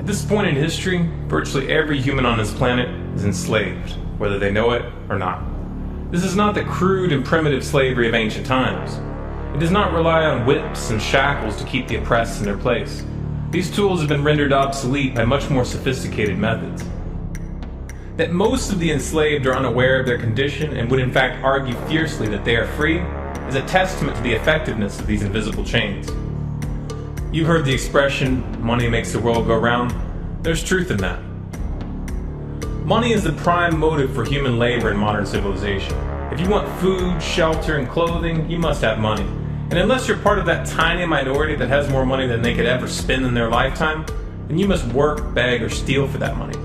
At this point in history, virtually every human on this planet is enslaved, whether they know it or not. This is not the crude and primitive slavery of ancient times. It does not rely on whips and shackles to keep the oppressed in their place. These tools have been rendered obsolete by much more sophisticated methods. That most of the enslaved are unaware of their condition and would in fact argue fiercely that they are free is a testament to the effectiveness of these invisible chains. You've heard the expression, money makes the world go round. There's truth in that. Money is the prime motive for human labor in modern civilization. If you want food, shelter, and clothing, you must have money. And unless you're part of that tiny minority that has more money than they could ever spend in their lifetime, then you must work, beg, or steal for that money.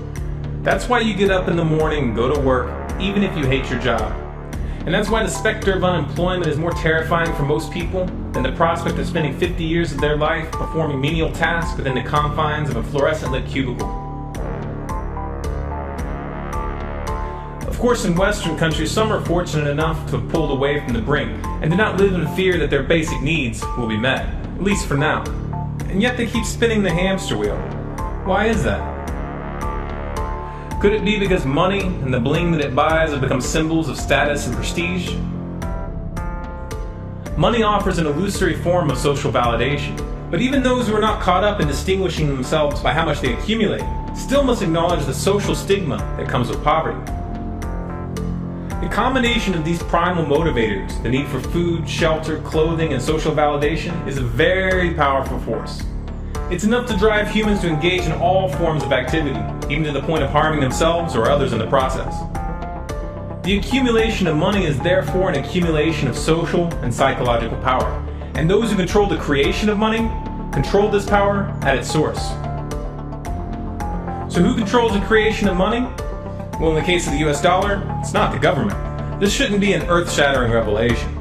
That's why you get up in the morning and go to work, even if you hate your job. And that's why the specter of unemployment is more terrifying for most people than the prospect of spending 50 years of their life performing menial tasks within the confines of a fluorescent-lit cubicle. Of course, in Western countries, some are fortunate enough to have pulled away from the brink and do not live in fear that their basic needs will be met, at least for now. And yet they keep spinning the hamster wheel. Why is that? Could it be because money and the bling that it buys have become symbols of status and prestige? Money offers an illusory form of social validation, but even those who are not caught up in distinguishing themselves by how much they accumulate still must acknowledge the social stigma that comes with poverty. The combination of these primal motivators, the need for food, shelter, clothing, and social validation, is a very powerful force. It's enough to drive humans to engage in all forms of activity, even to the point of harming themselves or others in the process. The accumulation of money is therefore an accumulation of social and psychological power, and those who control the creation of money control this power at its source. So who controls the creation of money? Well, in the case of the US dollar, it's not the government. This shouldn't be an earth-shattering revelation.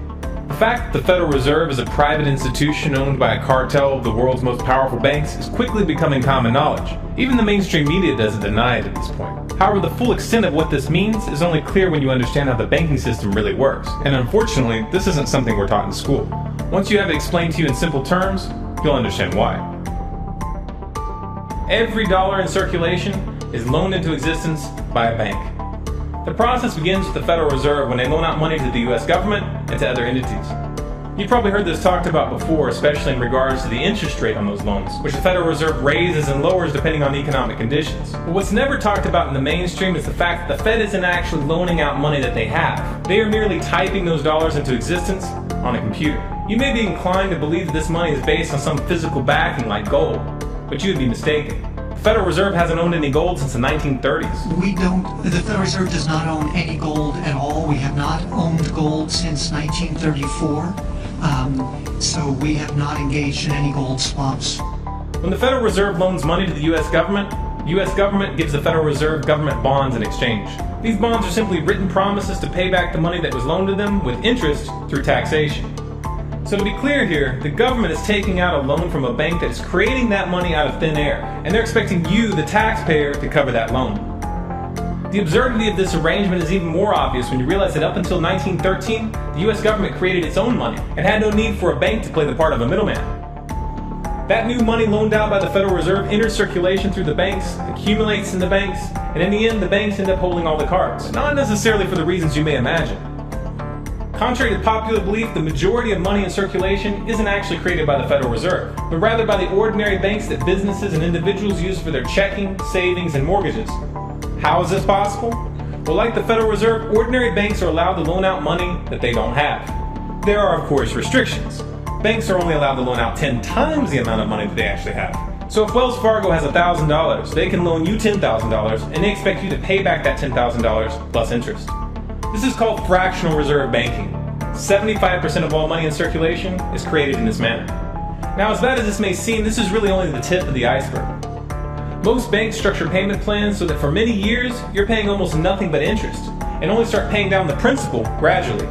The fact that the Federal Reserve is a private institution owned by a cartel of the world's most powerful banks is quickly becoming common knowledge. Even the mainstream media doesn't deny it at this point. However, the full extent of what this means is only clear when you understand how the banking system really works. And unfortunately, this isn't something we're taught in school. Once you have it explained to you in simple terms, you'll understand why. Every dollar in circulation is loaned into existence by a bank. The process begins with the Federal Reserve when they loan out money to the US government and to other entities. You've probably heard this talked about before, especially in regards to the interest rate on those loans, which the Federal Reserve raises and lowers depending on economic conditions. But what's never talked about in the mainstream is the fact that the Fed isn't actually loaning out money that they have. They are merely typing those dollars into existence on a computer. You may be inclined to believe that this money is based on some physical backing like gold, but you would be mistaken. The Federal Reserve hasn't owned any gold since the 1930s. The Federal Reserve does not own any gold at all. We have not owned gold since 1934. So we have not engaged in any gold swaps. When the Federal Reserve loans money to the US government gives the Federal Reserve government bonds in exchange. These bonds are simply written promises to pay back the money that was loaned to them with interest through taxation. So to be clear here, the government is taking out a loan from a bank that is creating that money out of thin air, and they're expecting you, the taxpayer, to cover that loan. The absurdity of this arrangement is even more obvious when you realize that up until 1913, the US government created its own money and had no need for a bank to play the part of a middleman. That new money loaned out by the Federal Reserve enters circulation through the banks, accumulates in the banks, and in the end the banks end up holding all the cards. Not necessarily for the reasons you may imagine. Contrary to popular belief, the majority of money in circulation isn't actually created by the Federal Reserve, but rather by the ordinary banks that businesses and individuals use for their checking, savings, and mortgages. How is this possible? Well, like the Federal Reserve, ordinary banks are allowed to loan out money that they don't have. There are, of course, restrictions. Banks are only allowed to loan out 10 times the amount of money that they actually have. So if Wells Fargo has $1,000, they can loan you $10,000, and they expect you to pay back that $10,000 plus interest. This is called fractional reserve banking. 75% of all money in circulation is created in this manner. Now, as bad as this may seem, this is really only the tip of the iceberg. Most banks structure payment plans so that for many years, you're paying almost nothing but interest, and only start paying down the principal gradually.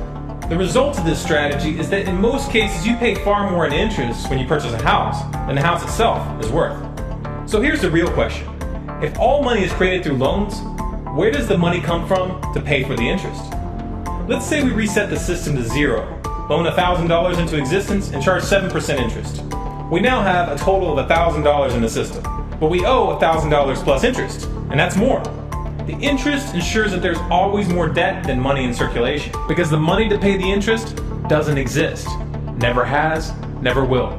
The result of this strategy is that in most cases, you pay far more in interest when you purchase a house than the house itself is worth. So here's the real question. If all money is created through loans, where does the money come from to pay for the interest? Let's say we reset the system to zero, loan $1,000 into existence, and charge 7% interest. We now have a total of $1,000 in the system, but we owe $1,000 plus interest, and that's more. The interest ensures that there's always more debt than money in circulation, because the money to pay the interest doesn't exist. Never has, never will.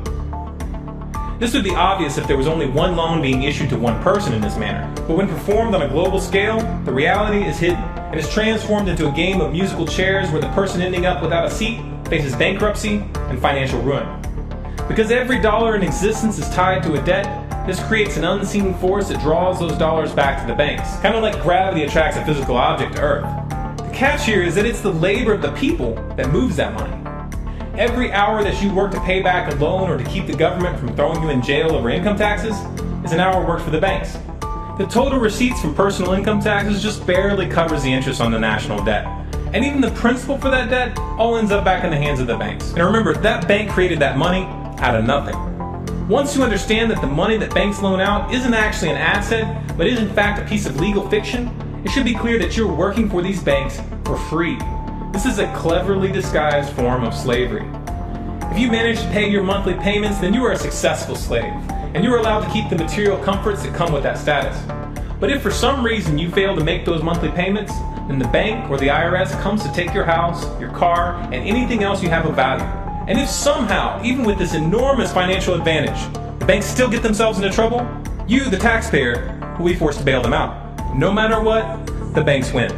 This would be obvious if there was only one loan being issued to one person in this manner, but when performed on a global scale, the reality is hidden and is transformed into a game of musical chairs where the person ending up without a seat faces bankruptcy and financial ruin. Because every dollar in existence is tied to a debt, this creates an unseen force that draws those dollars back to the banks, kind of like gravity attracts a physical object to Earth. The catch here is that it's the labor of the people that moves that money. Every hour that you work to pay back a loan or to keep the government from throwing you in jail over income taxes is an hour worked for the banks. The total receipts from personal income taxes just barely covers the interest on the national debt. And even the principal for that debt all ends up back in the hands of the banks. And remember, that bank created that money out of nothing. Once you understand that the money that banks loan out isn't actually an asset, but is in fact a piece of legal fiction, it should be clear that you're working for these banks for free. This is a cleverly disguised form of slavery. If you manage to pay your monthly payments, then you are a successful slave, and you are allowed to keep the material comforts that come with that status. But if for some reason you fail to make those monthly payments, then the bank or the IRS comes to take your house, your car, and anything else you have of value. And if somehow, even with this enormous financial advantage, the banks still get themselves into trouble, you, the taxpayer, will be forced to bail them out. No matter what, the banks win.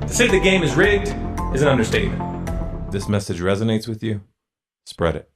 To say the game is rigged is an understatement. This message resonates with you? Spread it.